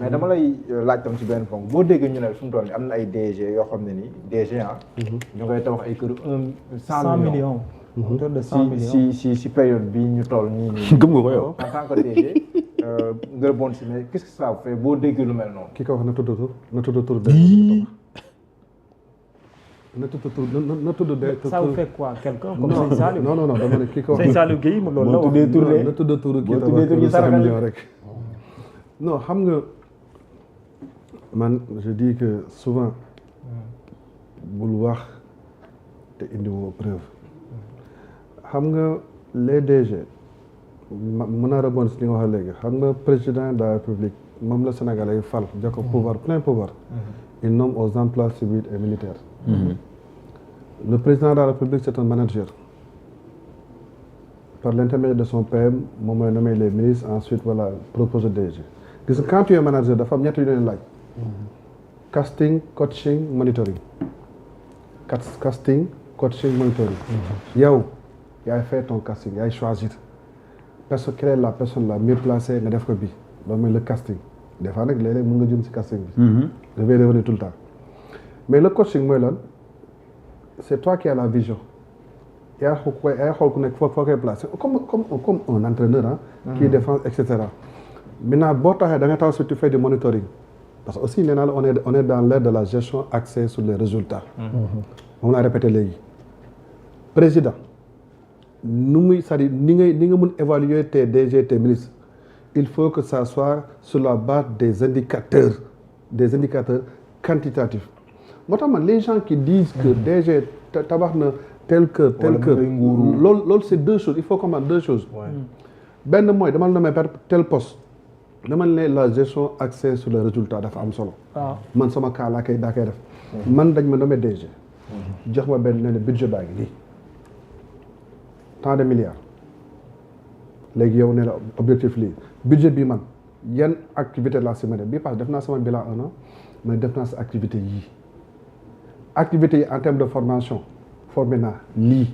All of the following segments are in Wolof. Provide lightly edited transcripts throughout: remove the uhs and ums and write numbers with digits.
mais dama lay laaj tam ci benn ponk boo déggee ñu ne fu mu toll nii am na ay DG yoo xam ne nii DG ñu ngay tabax ay kër 100 millions. autour de 100 millions si période bi ñu toll nii. gëm nga ko yow. en tant que DG nga rebond si mais qu'est-ce que ça fait boo déggee lu mel noonu. ki ko wax na tudd tur na tudd tur na tudd de. ça vous fait quoi quelqu'un comme Sëñ Saliou. non dama ne ki ko wax Sëñ Saliou Guèye loolu la wax. na tudd tur kii tabax kër 5 millions rek. non xam nga man je dis que souvent bul wax te indiwoo preuve xam nga les DG mën a rebondir si li nga wax léegi xam nga président de la République moom la Sénégalais yi fal jox ko pouvoir plein pouvoir il nomme aux emplois civils et militaires. Le président de la République c'est un manager. Par l'intermédiaire de son PM moom mooy nommer les ministres ensuite voilà proposer DG. gis nga quand tu es manager dafa am ñett yu leen laaj. casting coaching monitoring. casting coaching monitoring. yow yaay fait ton casting yaay choisir quelle est la personne la mieux placée nga def ko bii loolu mooy le casting des fois nag léeg-léeg mën nga jëm si casting bi. je vais revenir tout le temps mais le coaching mooy lan c'est toi qui as la vision. yaa xool ku nekk foo koy placé comme un entraîneur qui défend et cetera. maintenant boo taxee da nga tax si tu fais du monitoring parce que aussi nee naa la on est dans l'ère de la gestion axée sur les résultats. moom laa répété léegi président nu muy c'est-à-dire ni nga mën évaluer tes DG tes ministres il faut que ça soit sur la base des indicateurs quantitatifs moo tax man les gens qui disent que DG tabax na tel que loolu c'est deux choses il faut comprendre deux choses. benn mooy dama la nommer par tel poste dama ne la gestion axée sur les résultats dafa am solo. man sama cas daa koy def. man dañ ma nommer DG. jox ma benn ne budget baa ngi nii tant de milliards léegi yow ne la objectif lii budget bi man yan activité laa si mën bii parce que def naa sama bilan 1 an mais def naa sa activité yii activités yi en termes de formation formé naa lii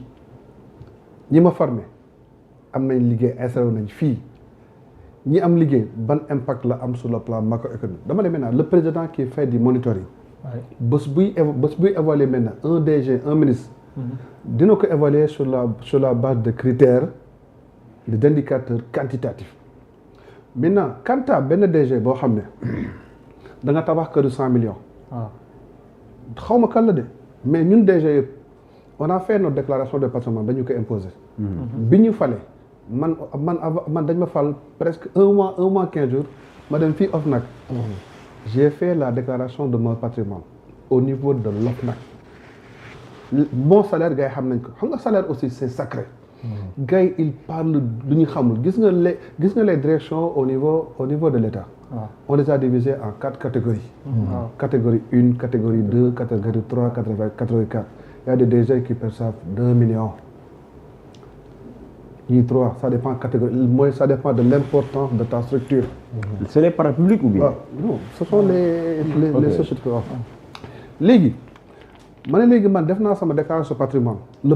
ñi ma formé am nañ liggéey installé nañ fii ñi am liggéey ban impact la am sur le plan macroéconomique dama ne maintenant le président qui fait du monitoring bés buy évaluer maintenant un DG un ministre dina ko évaluer sur la base de critères d'indicateurs quantitatifs maintenant quant à benn DG boo xam ne da nga tabax kër 100 millions xaw ma kan la de mais ñun DG yëpp on a fait notre déclaration de patrimoine dañu ko imposer bi ñu fale man dañ ma fal presque un mois 15 jours ma dem fii OFNAC j'ai fait la déclaration de mon patrimoine au niveau de l'OFNAC mon salaire gars yi xam nañ ko xam nga salaire aussi c'est sacré gars yi il parle du ñu xamul gis nga les directions au niveau de l'État on les a divisés en 4 catégories catégorie 1 catégorie 2 catégorie 3 catégorie 4 il y a des DG qui perçoivent 2 millions ñii 3 ça dépend catégorie mooy ça dépend de l'importance de ta structure. C'est les parapublics ou bien? Non ce sont les sociétés léegi ma ne léegi man def naa sama déclaration de patrimoine le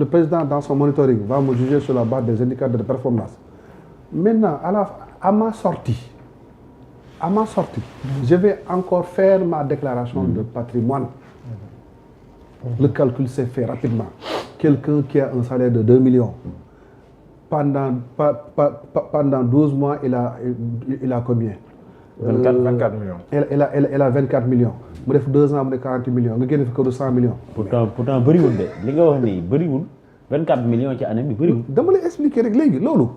président dans son monitoring va me juger sur la base des indicateurs de performance maintenant à ma sortie je vais encore faire ma déclaration de patrimoine. Le calcul s'est fait rapidement. Quelqu'un qui a un salaire de 2 millions, pendant 12 mois, il a combien? 24 millions. Elle a 24 millions. mu def 2 ans mu def 40 millions nga génne fi ko de 100 millions. pourtant bëriwul de li nga wax nii bëriwul 24 millions ci année bi bëriwul. dama lay expliquer rek léegi loolu.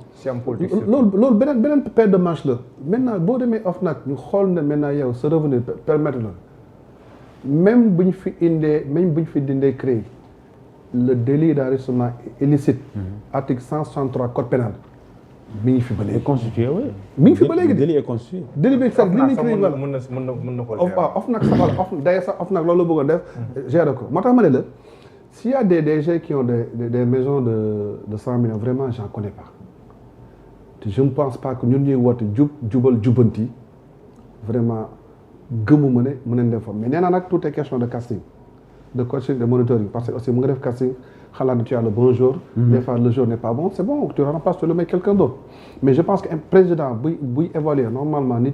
loolu beneen paire de manches la. maintenant boo demee OFNAC ñu xool ne maintenant yow sa revenu permettre la même bu ñu fi dindee créé le délit d'enrichissement illicite. article 163 code pénal. mi ngi fi ba léegi. est constitué oui. mi ngi fi ba léegi délit est constitué. délit bi sax li muy créé wala mën na ko OFNAC sax wala d'ailleurs sax OFNAC loolu la bëggoon def. gérer ko moo tax ma ne la s'il y a des DG qui ont des maisons de 100 millions vraiment j'en connais pas te je ne pense pas que ñun ñuy woote jubal jubanti vraiment gëmuma ne mën nañ def fa mais nee naa nag tout est question de casting de coaching de monitoring parce que aussi mu nga def casting xalaat na tu as le bon jour. Des fois le jour n'est pas bon c'est bon tu remplaces tu le mets quelqu'un d'autre mais je pense que un président buy évaluer normalement nit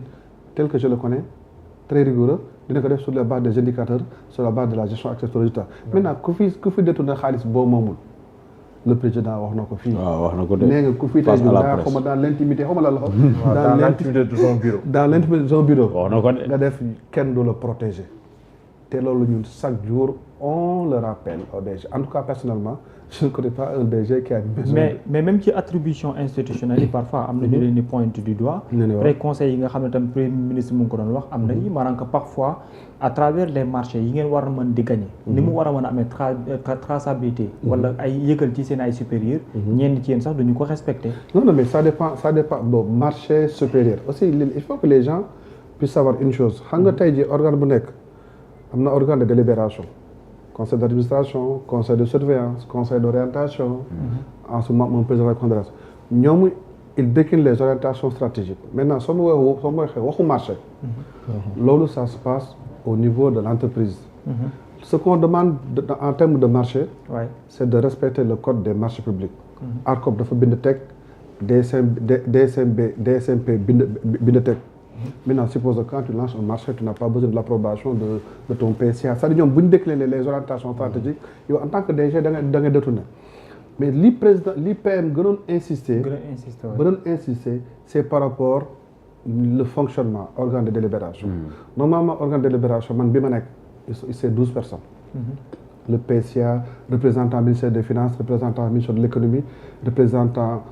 tel que je le connais très rigoureux dina ko def sur la base des indicateurs sur la base de la gestion accès au résultat maintenant ku fi détourné xaalis boo moomul le président wax na ko fii. waaw wax na ko de nee nga ku fi tey daa xaw ma dans l'intimité xaw ma la dans l'intimité de son bureau. dans l'intimité de son bureau. wax na ko de nga def kenn du la protéger te loolu ñun chaque jour on le rappelle au DG en tout cas personnellement je ne connais pas un DG qui a besoin. mais même ci attribution institutionnelle yi parfois am na ñu leen di pointe du doigt. après conseil yi nga xam ne tam premier ministre mu ngi ko doon wax am na yi maanaam que parfois à travers les marchés yi ngeen war a mën di gagner. ni mu war a mën a amee traçabilité. wala ay yëgal ci seen ay supérieurs. ñenn ci yéen sax duñu ko respecter. non mais ça dépend bon marché supérieur aussi il faut que les gens puissent savoir une chose xam nga tey jii organe bu nekk am na organe de délibération. conseil d'administration conseil de surveillance conseil d'orientation. en ce moment mon président de conférence ñoom il décline les orientations stratégiques maintenant soo ma waxee waxu marché. loolu ça se passe au niveau de l'entreprise. Ce qu'on demande en termes de marché. C'est de respecter le code des marchés publics. ARCOP dafa bind teg DSMP bind teg. Maintenant, suppose que quand tu lances un marché, tu n'as pas besoin de l'approbation de ton PCA. C'est-à-dire ñoom bu ñu décliner les orientations stratégiques yow en tant que DG da nga détourné mais li PM gënoon insister. C'est par rapport le fonctionnement organe de délibération. Normalement organe de délibération man bi ma nekk c'est 12 personnes. Le PCA représentant ministère des finances représentant ministère de l'économie représentant.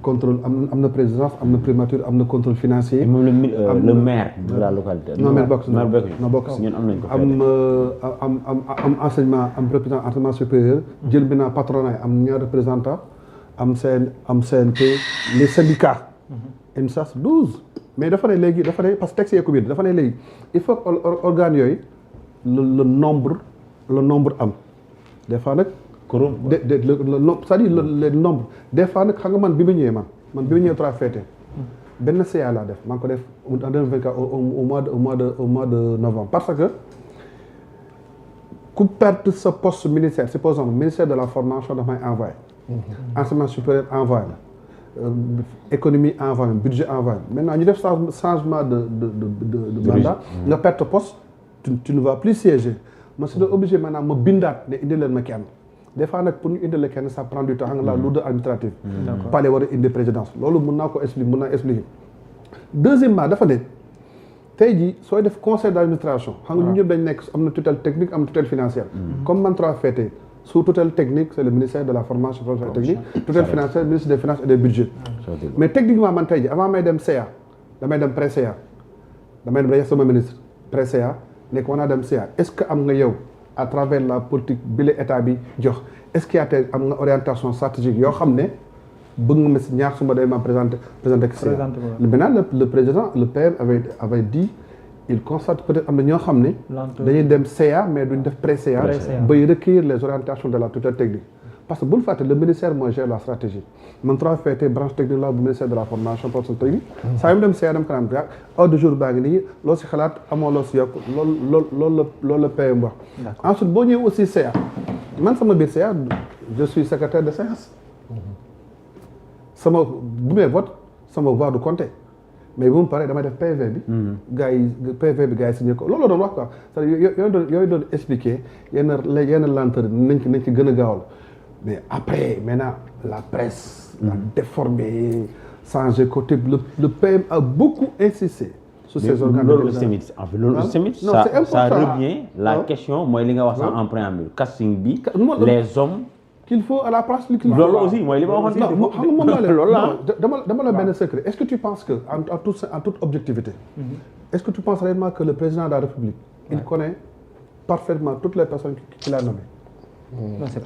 contrôle am na présidence am na primature am na contrôle financier. le maire de la localité. non maire bokk ñun am nañ ko am enseignement am représentant enseignement supérieur. jël maintenant patronat am ñaar représentant am CNP les syndicats. UNSAS 12. mais dafa ne léegi parce que texte yi ko biir dafa ne léegi il faut que organes yooyu le nombre am des fois nag. c'est-à-dire le nombre des fois nag xam nga man bi ma ñëwee man bi ma ñëwee 3 fête benn CA laa def maa ngi ko def en 2024 au mois de novembre parce que ku perte sa poste ministère supposons ministère de la formation daf may envoyé. enseignement supérieur envoyé la. économie envoyé budget envoyé maintenant ñu def changement de mandat nga perte poste tu ne vas plus siéger. ma si doon obligé maanaam ma bindaat ne indi leen ma kenn des fois nag pour ñu indi la kenn ça prend du temps xam nga la lourdeur administrative. pale war a indi présidence loolu mën naa ko expliquer deuxièmement dafa ne tey jii sooy def conseil d'administration. xam nga ñu ñëpp dañ nekk am na tutelle technique am na tutelle financière. comme man trois féete sous tutelle technique c'est le ministère de la formation professionnelle technique. tutelle financière ministre des finances et des budgets. mais techniquement man tey jii avant may dem CA damay dem pré-CA damay dem sama ministre pré-CA. nekk war naa dem CA est-ce que am nga yow à travers la politique bi la état bi jox est-ce que yaa am nga orientation stratégique yoo xam ne bëgg nga ma si ñaar suma day ma présenter CA. Maintenant le président le PM avait dit il constate peut-être am na ñoo xam ne dañuy dem CA mais duñ def pré-CA bay recueillir les orientations de la tutelle technique parce que bul fàtte le ministère mooy gère la stratégie man trois féete branche technique la bu ministère de la formation professionnelle technique saa yu dem CA dem kanam gaa ordre du jour baa ngi nii loo si xalaat amoo loo si yokk loolu la PM wax ensuite boo ñëwee aussi CA man sama biir CA je suis secrétaire de séance sama bu may vote sama voix du compter mais bu mu paree damay def PV bi gars yi signé ko loolu la doon wax quoi c'est-à-dire yooyu doon expliquer yenn lenteur nañ ci gën a gaawal mais après maintenant la presse l'a déformé changé côté le PM a beaucoup insisté sur ces organes loolu tamit ça revient la question mooy li nga wax sax en préambule casting bi les hommes qu'il faut à la place loolu aussi mooy li ma waxoon moom la dama la benn secret est-ce que tu penses que en toute objectivité est-ce que tu penses réellement que le président de la République il connaît parfaitement toutes les personnes qu'il a nommées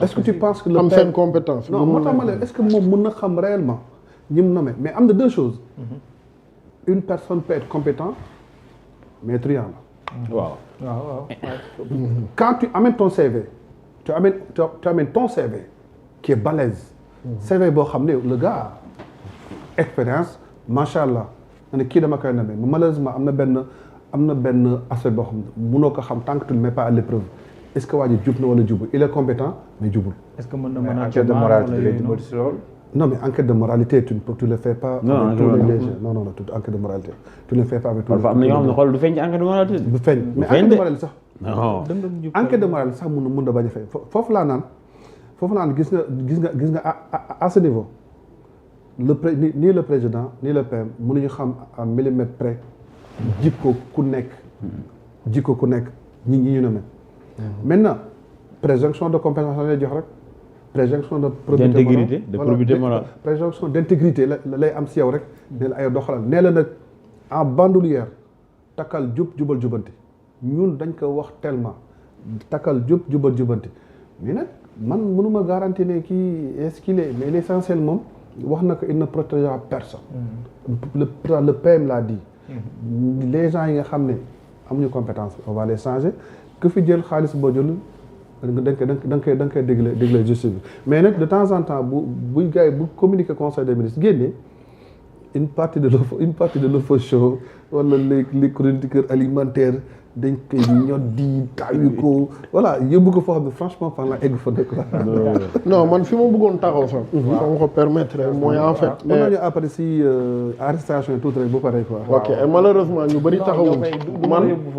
est-ce que tu penses que le am seen compétence non moo tax ma leen est-ce que moom mën na xam réellement ñi mu nommé mais am na deux choses une personne peut être compétente mais truand la waaw quand tu amènes ton CV tu amènes ton CV qui est balèze CV boo xam ne le gars expérience macha allah nga ne kii dama koy nommé mais malheureusement am na benn aspect boo xam ne mënoo ko xam tant que tu ne le mets pas à l'épreuve est-ce que waa ji jub na wala jubul il est compétent mais jubul est-ce que mën na enquête de moralité lay dimbali si loolu Non, mais enquête de moralité, tu ne le fais pas Non, avec tous les DG. Non, toute enquête de moralité. Tu ne le fais pas avec tous les DG. Parfois, am na ñoo xam ne xool du feeñ ci enquête de moralité. du feeñ mais enquête de moralité sax. non enquête de moralité sax mun na bañ a feeñ foofu laa naan gis nga à ce niveau ni le président ni le PM mënuñu xam à millimètre près jikko ku nekk ñi ñu ne maintenant présomption de compétence lay jox rek. présomption de probité morale présomption d'intégrité la lay am si yow rek ne la ay doxalal nee la nag en bandoulière takkal jubal jubanti ñun dañ ko wax tellement takkal jubal jubanti mais nag man mënuma garantir ne kii est-ce qu'il est mais l'essentiel moom wax na ko il ne protégera personne le PM l'a dit les gens yi nga xam ne amuñu compétence on va les changer que fi jël xaalis boo jël da nga koy dégle justice bi mais nag de temps en temps bu gars yi bu communiquer conseil des ministres génnee une partie de l'info show wala les chroniqueurs alimentaires dañ koy ñoddi taawi ko voilà yóbbu ko foo xam ne franchement par la egg fa nekk non man fi ma bëggoon taxaw sax soo ma ko permettre mooy en fait mën nañu après si arrestation tout rek bu paree quoi ok et malheureusement ñu bëri taxawuñ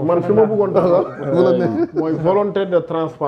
man fi ma bëggoon taxaw mooy volonté de transparence